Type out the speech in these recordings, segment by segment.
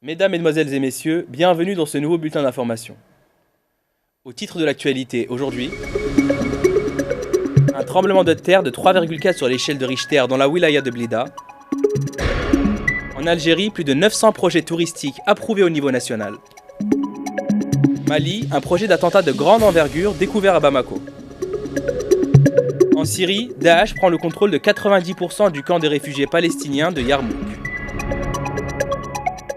Mesdames, Mesdemoiselles et Messieurs, bienvenue dans ce nouveau bulletin d'information. Au titre de l'actualité, aujourd'hui, un tremblement de terre de 3,4 sur l'échelle de Richter dans la wilaya de Blida. En Algérie, plus de 900 projets touristiques approuvés au niveau national. Mali, un projet d'attentat de grande envergure découvert à Bamako. En Syrie, Daesh prend le contrôle de 90% du camp des réfugiés palestiniens de Yarmouk.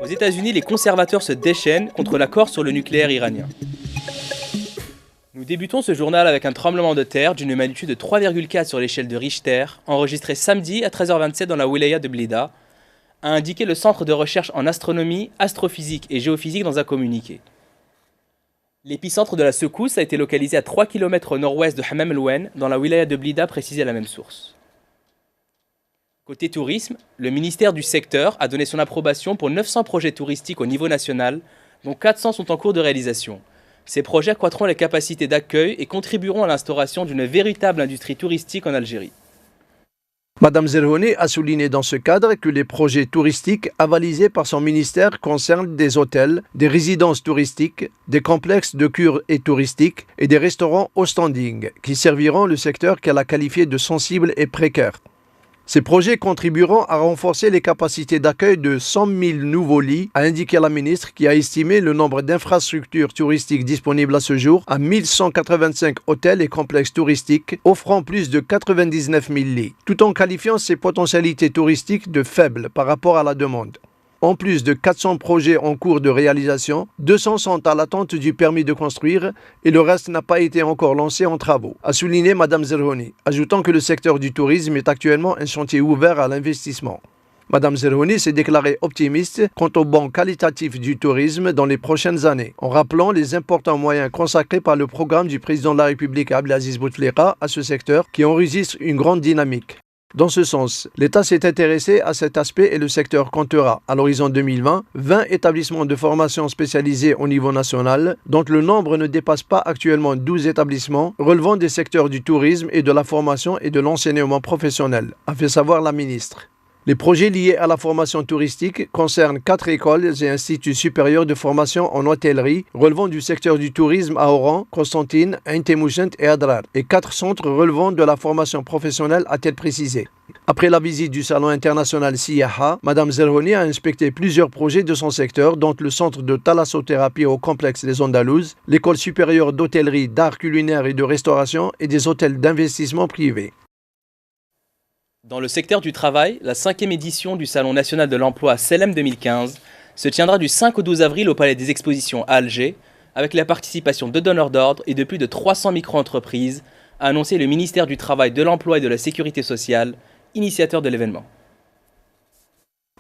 Aux États-Unis, les conservateurs se déchaînent contre l'accord sur le nucléaire iranien. Nous débutons ce journal avec un tremblement de terre d'une magnitude de 3,4 sur l'échelle de Richter, enregistré samedi à 13h27 dans la wilaya de Blida, a indiqué le Centre de recherche en astronomie, astrophysique et géophysique dans un communiqué. L'épicentre de la secousse a été localisé à 3 km au nord-ouest de Hammam el-Oued, dans la wilaya de Blida, précisé à la même source. Côté tourisme, le ministère du secteur a donné son approbation pour 900 projets touristiques au niveau national, dont 400 sont en cours de réalisation. Ces projets accroîtront les capacités d'accueil et contribueront à l'instauration d'une véritable industrie touristique en Algérie. Madame Zerhouni a souligné dans ce cadre que les projets touristiques avalisés par son ministère concernent des hôtels, des résidences touristiques, des complexes de cure et touristiques et des restaurants au standing qui serviront le secteur qu'elle a qualifié de sensible et précaire. Ces projets contribueront à renforcer les capacités d'accueil de 100 000 nouveaux lits, a indiqué la ministre qui a estimé le nombre d'infrastructures touristiques disponibles à ce jour à 1 185 hôtels et complexes touristiques offrant plus de 99 000 lits, tout en qualifiant ces potentialités touristiques de faibles par rapport à la demande. En plus de 400 projets en cours de réalisation, 200 sont à l'attente du permis de construire et le reste n'a pas été encore lancé en travaux, a souligné Madame Zerhouni, ajoutant que le secteur du tourisme est actuellement un chantier ouvert à l'investissement. Madame Zerhouni s'est déclarée optimiste quant au bond qualitatif du tourisme dans les prochaines années, en rappelant les importants moyens consacrés par le programme du président de la République Abdelaziz Bouteflika à ce secteur qui enregistre une grande dynamique. Dans ce sens, l'État s'est intéressé à cet aspect et le secteur comptera, à l'horizon 2020, 20 établissements de formation spécialisés au niveau national, dont le nombre ne dépasse pas actuellement 12 établissements relevant des secteurs du tourisme et de la formation et de l'enseignement professionnel, a fait savoir la ministre. Les projets liés à la formation touristique concernent 4 écoles et instituts supérieurs de formation en hôtellerie relevant du secteur du tourisme à Oran, Constantine, Ain Temouchent et Adrar, et 4 centres relevant de la formation professionnelle, a-t-elle précisé. Après la visite du Salon international Siyaha, Mme Zerhouni a inspecté plusieurs projets de son secteur, dont le centre de thalassothérapie au complexe des Andalouses, l'école supérieure d'hôtellerie, d'art culinaire et de restauration et des hôtels d'investissement privés. Dans le secteur du travail, la 5e édition du Salon national de l'emploi Selem 2015 se tiendra du 5 au 12 avril au Palais des Expositions à Alger, avec la participation de donneurs d'ordre et de plus de 300 micro-entreprises, a annoncé le ministère du Travail, de l'Emploi et de la Sécurité sociale, initiateur de l'événement.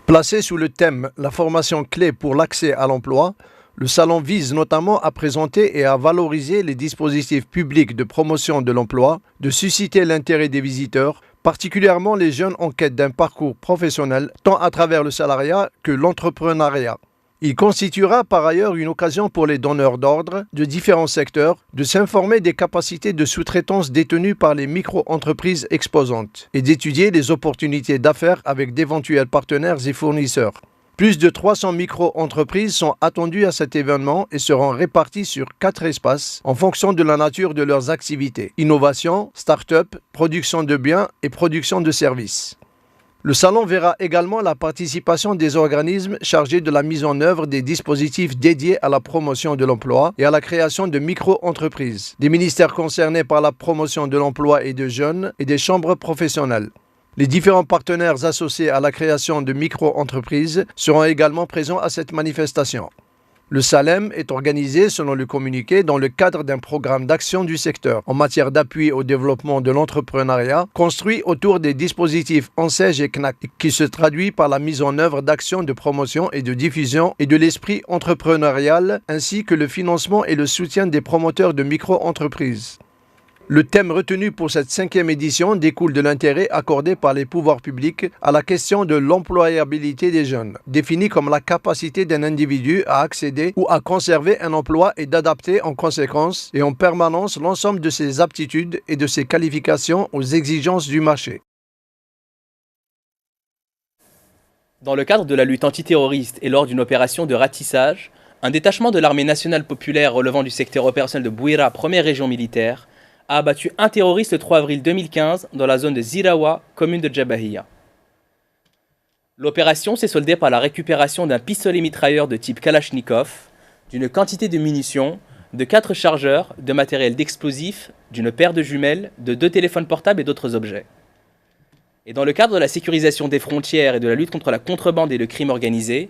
Placé sous le thème « La formation clé pour l'accès à l'emploi », le salon vise notamment à présenter et à valoriser les dispositifs publics de promotion de l'emploi, de susciter l'intérêt des visiteurs, particulièrement les jeunes en quête d'un parcours professionnel, tant à travers le salariat que l'entrepreneuriat. Il constituera par ailleurs une occasion pour les donneurs d'ordre de différents secteurs de s'informer des capacités de sous-traitance détenues par les micro-entreprises exposantes et d'étudier les opportunités d'affaires avec d'éventuels partenaires et fournisseurs. Plus de 300 micro-entreprises sont attendues à cet événement et seront réparties sur 4 espaces en fonction de la nature de leurs activités. Innovation, start-up, production de biens et production de services. Le salon verra également la participation des organismes chargés de la mise en œuvre des dispositifs dédiés à la promotion de l'emploi et à la création de micro-entreprises, des ministères concernés par la promotion de l'emploi et de jeunes et des chambres professionnelles. Les différents partenaires associés à la création de micro-entreprises seront également présents à cette manifestation. Le Salem est organisé, selon le communiqué, dans le cadre d'un programme d'action du secteur en matière d'appui au développement de l'entrepreneuriat, construit autour des dispositifs ANSEJ et CNAC, qui se traduit par la mise en œuvre d'actions de promotion et de diffusion et de l'esprit entrepreneurial, ainsi que le financement et le soutien des promoteurs de micro-entreprises. Le thème retenu pour cette 5e édition découle de l'intérêt accordé par les pouvoirs publics à la question de l'employabilité des jeunes, définie comme la capacité d'un individu à accéder ou à conserver un emploi et d'adapter en conséquence et en permanence l'ensemble de ses aptitudes et de ses qualifications aux exigences du marché. Dans le cadre de la lutte antiterroriste et lors d'une opération de ratissage, un détachement de l'armée nationale populaire relevant du secteur opérationnel de Bouira, première région militaire, a abattu un terroriste le 3 avril 2015 dans la zone de Zirawa, commune de Jabahiya. L'opération s'est soldée par la récupération d'un pistolet mitrailleur de type Kalachnikov, d'une quantité de munitions, de 4 chargeurs, de matériel d'explosifs, d'une paire de jumelles, de 2 téléphones portables et d'autres objets. Et dans le cadre de la sécurisation des frontières et de la lutte contre la contrebande et le crime organisé,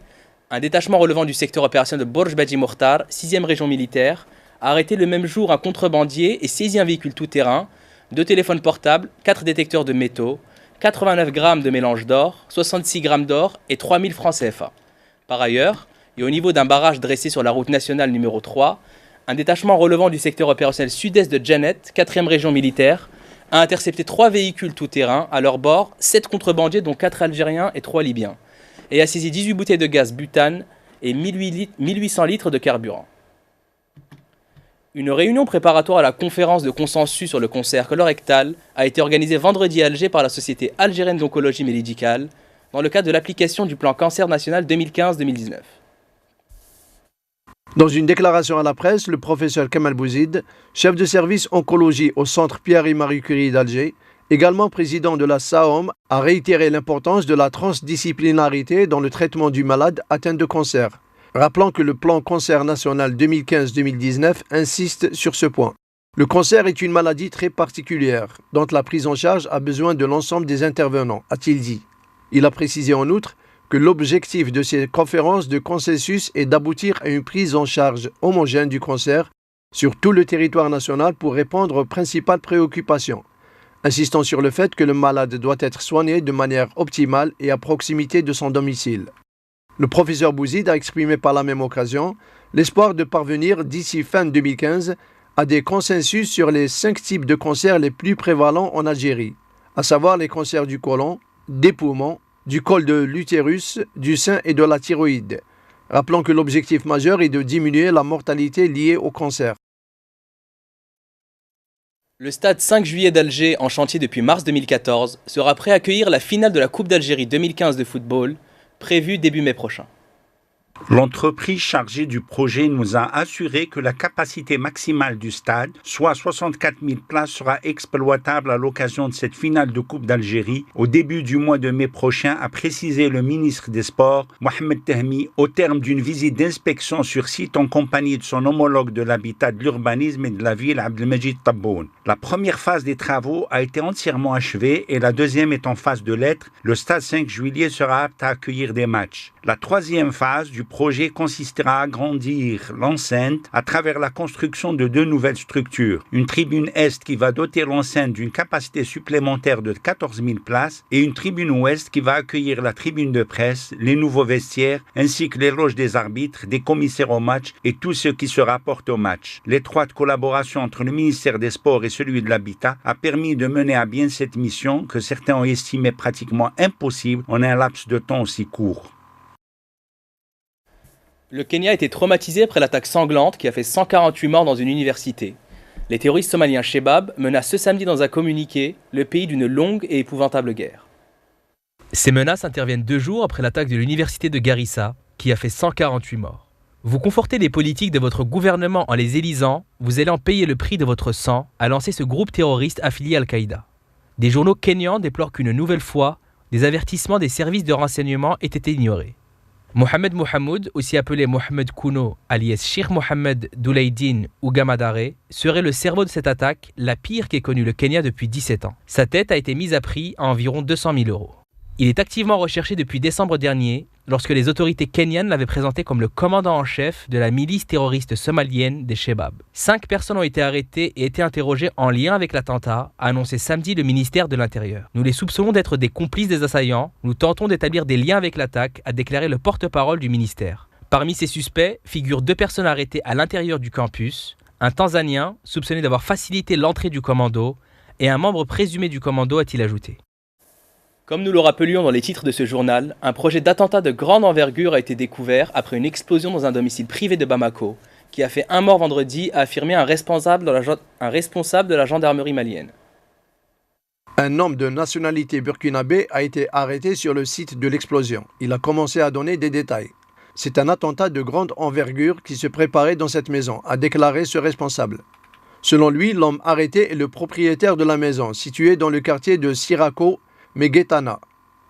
un détachement relevant du secteur opérationnel de Borj Badji Mokhtar, 6e région militaire, a arrêté le même jour un contrebandier et saisi un véhicule tout-terrain, 2 téléphones portables, 4 détecteurs de métaux, 89 grammes de mélange d'or, 66 grammes d'or et 3000 francs CFA. Par ailleurs, et au niveau d'un barrage dressé sur la route nationale numéro 3, un détachement relevant du secteur opérationnel sud-est de Djanet, 4e région militaire, a intercepté 3 véhicules tout-terrain, à leur bord 7 contrebandiers dont 4 Algériens et 3 Libyens, et a saisi 18 bouteilles de gaz butane et 1800 litres de carburant. Une réunion préparatoire à la conférence de consensus sur le cancer colorectal a été organisée vendredi à Alger par la Société algérienne d'oncologie médicale dans le cadre de l'application du plan cancer national 2015-2019. Dans une déclaration à la presse, le professeur Kamal Bouzid, chef de service oncologie au centre Pierre et Marie Curie d'Alger, également président de la SAOM, a réitéré l'importance de la transdisciplinarité dans le traitement du malade atteint de cancer, rappelant que le plan cancer national 2015-2019 insiste sur ce point. Le cancer est une maladie très particulière, dont la prise en charge a besoin de l'ensemble des intervenants, a-t-il dit. Il a précisé en outre que l'objectif de ces conférences de consensus est d'aboutir à une prise en charge homogène du cancer sur tout le territoire national pour répondre aux principales préoccupations, insistant sur le fait que le malade doit être soigné de manière optimale et à proximité de son domicile. Le professeur Bouzid a exprimé par la même occasion l'espoir de parvenir d'ici fin 2015 à des consensus sur les 5 types de cancers les plus prévalents en Algérie, à savoir les cancers du côlon, des poumons, du col de l'utérus, du sein et de la thyroïde, rappelant que l'objectif majeur est de diminuer la mortalité liée au cancer. Le stade 5 juillet d'Alger, en chantier depuis mars 2014, sera prêt à accueillir la finale de la Coupe d'Algérie 2015 de football, prévue début mai prochain. L'entreprise chargée du projet nous a assuré que la capacité maximale du stade, soit 64 000 places, sera exploitable à l'occasion de cette finale de Coupe d'Algérie au début du mois de mai prochain, a précisé le ministre des Sports, Mohamed Tahmi, au terme d'une visite d'inspection sur site en compagnie de son homologue de l'habitat, de l'urbanisme et de la ville, Abdelmajid Tabboune. La première phase des travaux a été entièrement achevée et la deuxième est en phase de lettres. Le stade 5 juillet sera apte à accueillir des matchs. La troisième phase du projet consistera à agrandir l'enceinte à travers la construction de 2 nouvelles structures. Une tribune Est qui va doter l'enceinte d'une capacité supplémentaire de 14 000 places et une tribune Ouest qui va accueillir la tribune de presse, les nouveaux vestiaires, ainsi que les loges des arbitres, des commissaires au match et tout ce qui se rapporte au match. L'étroite collaboration entre le ministère des Sports et celui de l'Habitat a permis de mener à bien cette mission que certains ont estimée pratiquement impossible en un laps de temps aussi court. Le Kenya a été traumatisé après l'attaque sanglante qui a fait 148 morts dans une université. Les terroristes somaliens Shebab menacent ce samedi dans un communiqué le pays d'une longue et épouvantable guerre. Ces menaces interviennent 2 jours après l'attaque de l'université de Garissa qui a fait 148 morts. Vous confortez les politiques de votre gouvernement en les élisant, vous allez en payer le prix de votre sang, a lancé ce groupe terroriste affilié à Al-Qaïda. Des journaux kenyans déplorent qu'une nouvelle fois, des avertissements des services de renseignement aient été ignorés. Mohamed Mohamoud, aussi appelé Mohamed Kouno, alias Sheikh Mohamed Douleydine ou Gamadare, serait le cerveau de cette attaque, la pire qu'ait connue le Kenya depuis 17 ans. Sa tête a été mise à prix à environ 200 000 €. Il est activement recherché depuis décembre dernier, lorsque les autorités kenyanes l'avaient présenté comme le commandant en chef de la milice terroriste somalienne des Shebab. 5 personnes ont été arrêtées et été interrogées en lien avec l'attentat, a annoncé samedi le ministère de l'Intérieur. Nous les soupçonnons d'être des complices des assaillants. Nous tentons d'établir des liens avec l'attaque, a déclaré le porte-parole du ministère. Parmi ces suspects figurent 2 personnes arrêtées à l'intérieur du campus, un Tanzanien soupçonné d'avoir facilité l'entrée du commando et un membre présumé du commando, a-t-il ajouté. Comme nous le rappelions dans les titres de ce journal, un projet d'attentat de grande envergure a été découvert après une explosion dans un domicile privé de Bamako, qui a fait 1 mort vendredi, a affirmé un responsable de la gendarmerie malienne. Un homme de nationalité burkinabé a été arrêté sur le site de l'explosion. Il a commencé à donner des détails. C'est un attentat de grande envergure qui se préparait dans cette maison, a déclaré ce responsable. Selon lui, l'homme arrêté est le propriétaire de la maison, située dans le quartier de Sirako Meguetana,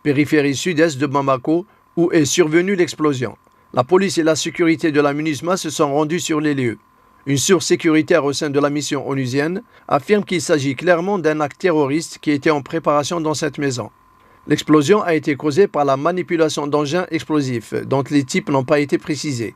périphérie sud-est de Bamako, où est survenue l'explosion. La police et la sécurité de la MINUSMA se sont rendus sur les lieux. Une source sécuritaire au sein de la mission onusienne affirme qu'il s'agit clairement d'un acte terroriste qui était en préparation dans cette maison. L'explosion a été causée par la manipulation d'engins explosifs, dont les types n'ont pas été précisés.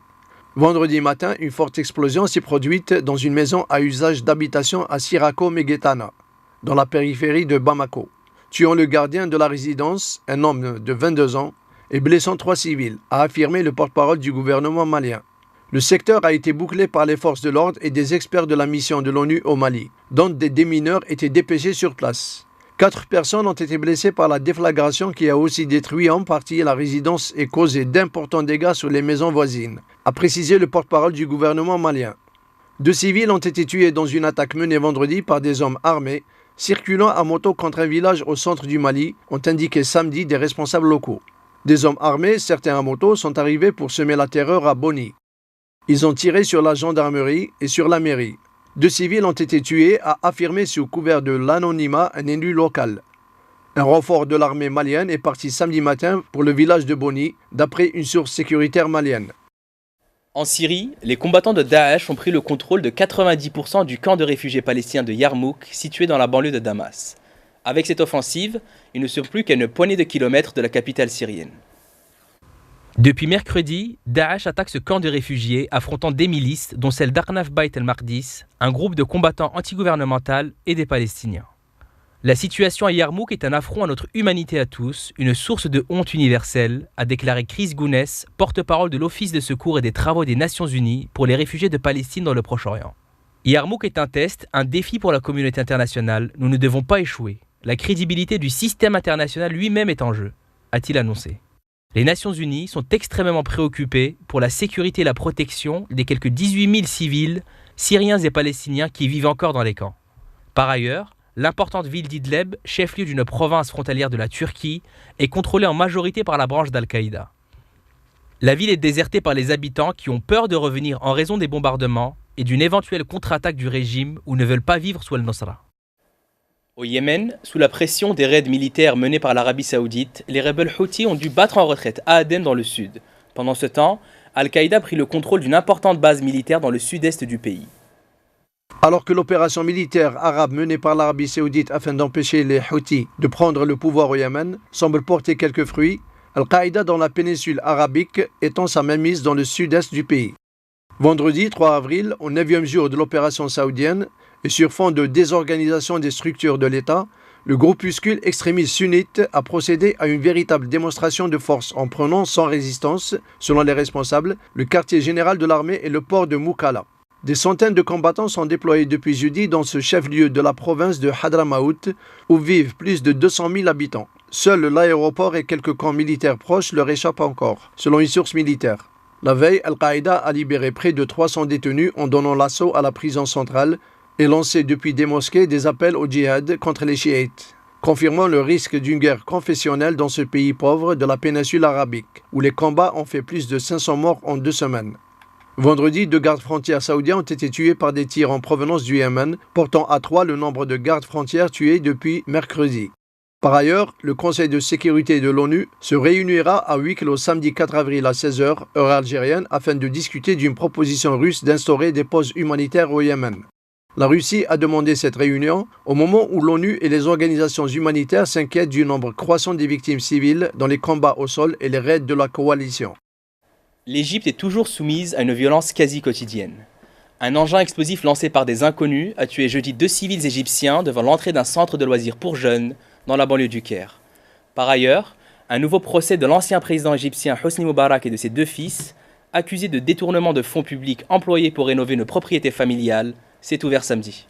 Vendredi matin, une forte explosion s'est produite dans une maison à usage d'habitation à Sirako Meguetana, dans la périphérie de Bamako, tuant le gardien de la résidence, un homme de 22 ans, et blessant 3 civils, a affirmé le porte-parole du gouvernement malien. Le secteur a été bouclé par les forces de l'ordre et des experts de la mission de l'ONU au Mali, dont des démineurs étaient dépêchés sur place. 4 personnes ont été blessées par la déflagration qui a aussi détruit en partie la résidence et causé d'importants dégâts sur les maisons voisines, a précisé le porte-parole du gouvernement malien. 2 civils ont été tués dans une attaque menée vendredi par des hommes armés, circulant à moto contre un village au centre du Mali, ont indiqué samedi des responsables locaux. Des hommes armés, certains à moto, sont arrivés pour semer la terreur à Boni. Ils ont tiré sur la gendarmerie et sur la mairie. 2 civils ont été tués, a affirmé sous couvert de l'anonymat un élu local. Un renfort de l'armée malienne est parti samedi matin pour le village de Boni, d'après une source sécuritaire malienne. En Syrie, les combattants de Daesh ont pris le contrôle de 90% du camp de réfugiés palestiniens de Yarmouk, situé dans la banlieue de Damas. Avec cette offensive, ils ne sont plus qu'à une poignée de kilomètres de la capitale syrienne. Depuis mercredi, Daesh attaque ce camp de réfugiés affrontant des milices, dont celle d'Arnaf Bayt el-Maqdis, un groupe de combattants antigouvernementaux et des Palestiniens. La situation à Yarmouk est un affront à notre humanité à tous, une source de honte universelle, a déclaré Chris Gounès, porte-parole de l'Office de secours et des travaux des Nations Unies pour les réfugiés de Palestine dans le Proche-Orient. Yarmouk est un test, un défi pour la communauté internationale. Nous ne devons pas échouer. La crédibilité du système international lui-même est en jeu, a-t-il annoncé. Les Nations Unies sont extrêmement préoccupées pour la sécurité et la protection des quelques 18 000 civils, syriens et palestiniens qui vivent encore dans les camps. Par ailleurs, l'importante ville d'Idleb, chef-lieu d'une province frontalière de la Turquie, est contrôlée en majorité par la branche d'Al-Qaïda. La ville est désertée par les habitants qui ont peur de revenir en raison des bombardements et d'une éventuelle contre-attaque du régime ou ne veulent pas vivre sous Al-Nusra. Au Yémen, sous la pression des raids militaires menés par l'Arabie Saoudite, les rebelles Houthis ont dû battre en retraite à Aden dans le sud. Pendant ce temps, Al-Qaïda a pris le contrôle d'une importante base militaire dans le sud-est du pays. Alors que l'opération militaire arabe menée par l'Arabie Saoudite afin d'empêcher les Houthis de prendre le pouvoir au Yémen semble porter quelques fruits, Al-Qaïda dans la péninsule arabique étend sa mainmise dans le sud-est du pays. Vendredi 3 avril, au 9e jour de l'opération saoudienne, et sur fond de désorganisation des structures de l'État, le groupuscule extrémiste sunnite a procédé à une véritable démonstration de force en prenant sans résistance, selon les responsables, le quartier général de l'armée et le port de Moukalla. Des centaines de combattants sont déployés depuis jeudi dans ce chef-lieu de la province de Hadramaout, où vivent plus de 200 000 habitants. Seul l'aéroport et quelques camps militaires proches leur échappent encore, selon une source militaire. La veille, Al-Qaïda a libéré près de 300 détenus en donnant l'assaut à la prison centrale et lancé depuis des mosquées des appels au djihad contre les chiites, confirmant le risque d'une guerre confessionnelle dans ce pays pauvre de la péninsule arabique, où les combats ont fait plus de 500 morts en 2 semaines. Vendredi, 2 gardes frontières saoudiens ont été tués par des tirs en provenance du Yémen, portant à 3 le nombre de gardes frontières tués depuis mercredi. Par ailleurs, le Conseil de sécurité de l'ONU se réunira à huis clos samedi 4 avril à 16h, heure algérienne, afin de discuter d'une proposition russe d'instaurer des pauses humanitaires au Yémen. La Russie a demandé cette réunion au moment où l'ONU et les organisations humanitaires s'inquiètent du nombre croissant des victimes civiles dans les combats au sol et les raids de la coalition. L'Égypte est toujours soumise à une violence quasi quotidienne. Un engin explosif lancé par des inconnus a tué jeudi 2 civils égyptiens devant l'entrée d'un centre de loisirs pour jeunes dans la banlieue du Caire. Par ailleurs, un nouveau procès de l'ancien président égyptien Hosni Moubarak et de ses 2 fils, accusés de détournement de fonds publics employés pour rénover une propriété familiale, s'est ouvert samedi.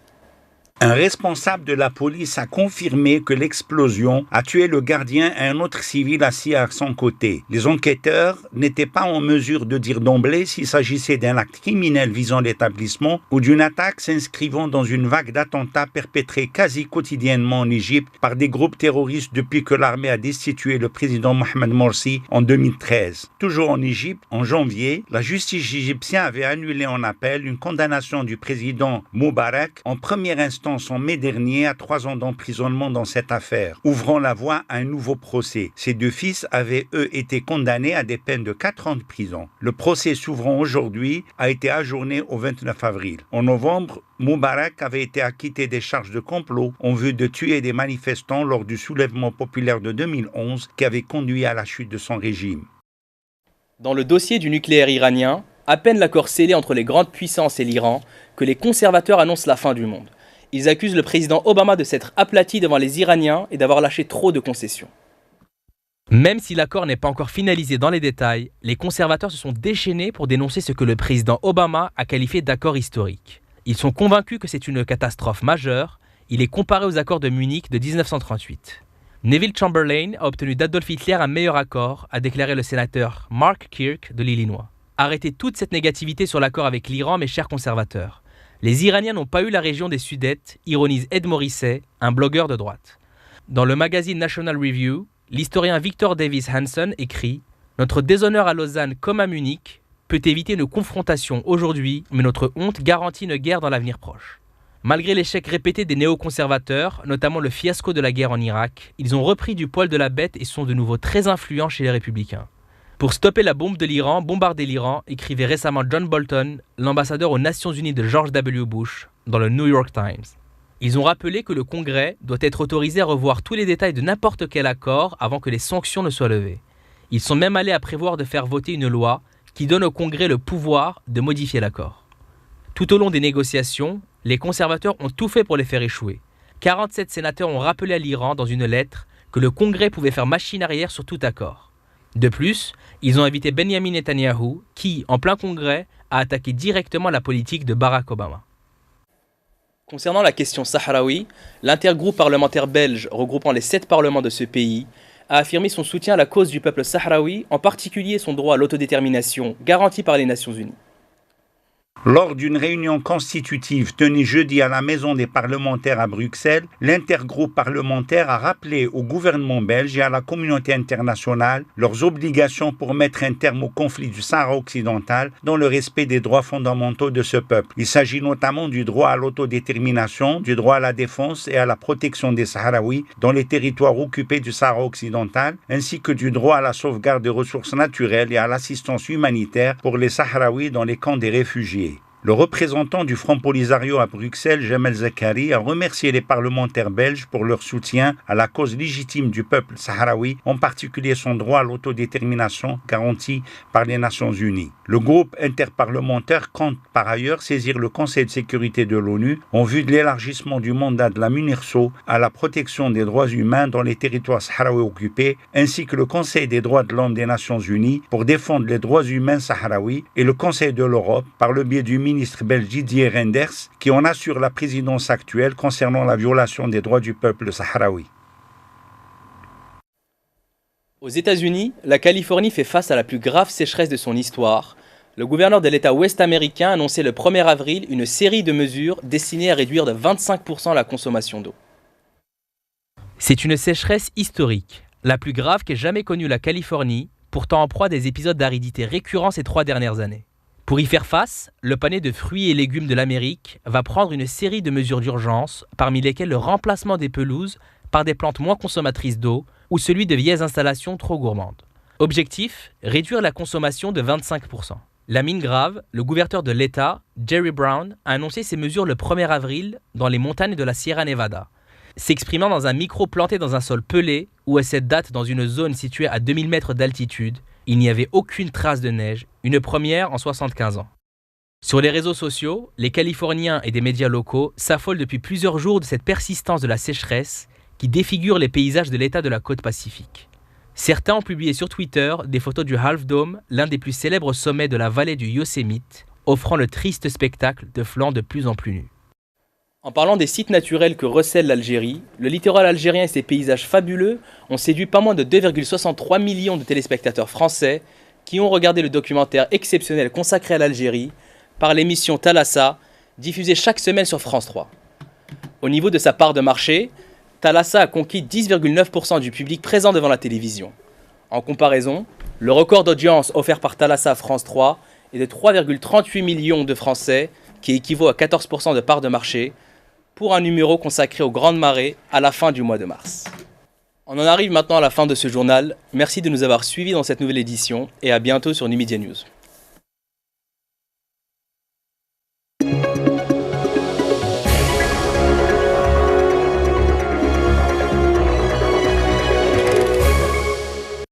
Un responsable de la police a confirmé que l'explosion a tué le gardien et un autre civil assis à son côté. Les enquêteurs n'étaient pas en mesure de dire d'emblée s'il s'agissait d'un acte criminel visant l'établissement ou d'une attaque s'inscrivant dans une vague d'attentats perpétrés quasi quotidiennement en Égypte par des groupes terroristes depuis que l'armée a destitué le président Mohamed Morsi en 2013. Toujours en Égypte, en janvier, la justice égyptienne avait annulé en appel une condamnation du président Moubarak en première instance en mai dernier à 3 ans d'emprisonnement dans cette affaire, ouvrant la voie à un nouveau procès. Ses 2 fils avaient, eux, été condamnés à des peines de 4 ans de prison. Le procès s'ouvrant aujourd'hui a été ajourné au 29 avril. En novembre, Moubarak avait été acquitté des charges de complot en vue de tuer des manifestants lors du soulèvement populaire de 2011 qui avait conduit à la chute de son régime. Dans le dossier du nucléaire iranien, à peine l'accord scellé entre les grandes puissances et l'Iran que les conservateurs annoncent la fin du monde. Ils accusent le président Obama de s'être aplati devant les Iraniens et d'avoir lâché trop de concessions. Même si l'accord n'est pas encore finalisé dans les détails, les conservateurs se sont déchaînés pour dénoncer ce que le président Obama a qualifié d'accord historique. Ils sont convaincus que c'est une catastrophe majeure. Il est comparé aux accords de Munich de 1938. Neville Chamberlain a obtenu d'Adolf Hitler un meilleur accord, a déclaré le sénateur Mark Kirk de l'Illinois. Arrêtez toute cette négativité sur l'accord avec l'Iran, mes chers conservateurs. Les Iraniens n'ont pas eu la région des Sudètes, ironise Ed Morrissey, un blogueur de droite. Dans le magazine National Review, l'historien Victor Davis Hanson écrit « Notre déshonneur à Lausanne comme à Munich peut éviter une confrontation aujourd'hui, mais notre honte garantit une guerre dans l'avenir proche. » Malgré l'échec répété des néoconservateurs, notamment le fiasco de la guerre en Irak, ils ont repris du poil de la bête et sont de nouveau très influents chez les républicains. Pour stopper la bombe de l'Iran, bombarder l'Iran, écrivait récemment John Bolton, l'ambassadeur aux Nations Unies de George W. Bush, dans le New York Times. Ils ont rappelé que le Congrès doit être autorisé à revoir tous les détails de n'importe quel accord avant que les sanctions ne soient levées. Ils sont même allés à prévoir de faire voter une loi qui donne au Congrès le pouvoir de modifier l'accord. Tout au long des négociations, les conservateurs ont tout fait pour les faire échouer. 47 sénateurs ont rappelé à l'Iran dans une lettre que le Congrès pouvait faire machine arrière sur tout accord. De plus, ils ont invité Benjamin Netanyahu, qui, en plein congrès, a attaqué directement la politique de Barack Obama. Concernant la question sahraoui, l'intergroupe parlementaire belge regroupant les 7 parlements de ce pays a affirmé son soutien à la cause du peuple sahraoui, en particulier son droit à l'autodétermination garanti par les Nations Unies. Lors d'une réunion constitutive tenue jeudi à la Maison des parlementaires à Bruxelles, l'intergroupe parlementaire a rappelé au gouvernement belge et à la communauté internationale leurs obligations pour mettre un terme au conflit du Sahara occidental dans le respect des droits fondamentaux de ce peuple. Il s'agit notamment du droit à l'autodétermination, du droit à la défense et à la protection des Sahraouis dans les territoires occupés du Sahara occidental, ainsi que du droit à la sauvegarde des ressources naturelles et à l'assistance humanitaire pour les Sahraouis dans les camps des réfugiés. Le représentant du Front Polisario à Bruxelles, Jamel Zakari, a remercié les parlementaires belges pour leur soutien à la cause légitime du peuple sahraoui, en particulier son droit à l'autodétermination garanti par les Nations Unies. Le groupe interparlementaire compte par ailleurs saisir le Conseil de sécurité de l'ONU en vue de l'élargissement du mandat de la MINURSO à la protection des droits humains dans les territoires sahraouis occupés, ainsi que le Conseil des droits de l'homme des Nations Unies pour défendre les droits humains sahraouis et le Conseil de l'Europe par le biais du ministre belge Didier Reynders, qui en assure la présidence actuelle concernant la violation des droits du peuple sahraoui. Aux États-Unis, la Californie fait face à la plus grave sécheresse de son histoire. Le gouverneur de l'État ouest américain a annoncé le 1er avril une série de mesures destinées à réduire de 25% la consommation d'eau. C'est une sécheresse historique, la plus grave qu'ait jamais connue la Californie, pourtant en proie à des épisodes d'aridité récurrents ces 3 dernières années. Pour y faire face, le panier de fruits et légumes de l'Amérique va prendre une série de mesures d'urgence, parmi lesquelles le remplacement des pelouses par des plantes moins consommatrices d'eau ou celui de vieilles installations trop gourmandes. Objectif, réduire la consommation de 25%. La mine grave, le gouverneur de l'État, Jerry Brown, a annoncé ces mesures le 1er avril dans les montagnes de la Sierra Nevada, s'exprimant dans un micro planté dans un sol pelé où à cette date dans une zone située à 2000 mètres d'altitude, il n'y avait aucune trace de neige, une première en 75 ans. Sur les réseaux sociaux, les Californiens et des médias locaux s'affolent depuis plusieurs jours de cette persistance de la sécheresse qui défigure les paysages de l'État de la côte pacifique. Certains ont publié sur Twitter des photos du Half Dome, l'un des plus célèbres sommets de la vallée du Yosemite, offrant le triste spectacle de flancs de plus en plus nus. En parlant des sites naturels que recèle l'Algérie, le littoral algérien et ses paysages fabuleux ont séduit pas moins de 2,63 millions de téléspectateurs français qui ont regardé le documentaire exceptionnel consacré à l'Algérie par l'émission Thalassa, diffusée chaque semaine sur France 3. Au niveau de sa part de marché, Thalassa a conquis 10,9% du public présent devant la télévision. En comparaison, le record d'audience offert par Thalassa à France 3 est de 3,38 millions de Français, qui équivaut à 14% de part de marché, pour un numéro consacré aux grandes marées à la fin du mois de mars. On en arrive maintenant à la fin de ce journal. Merci de nous avoir suivis dans cette nouvelle édition et à bientôt sur Numidia News.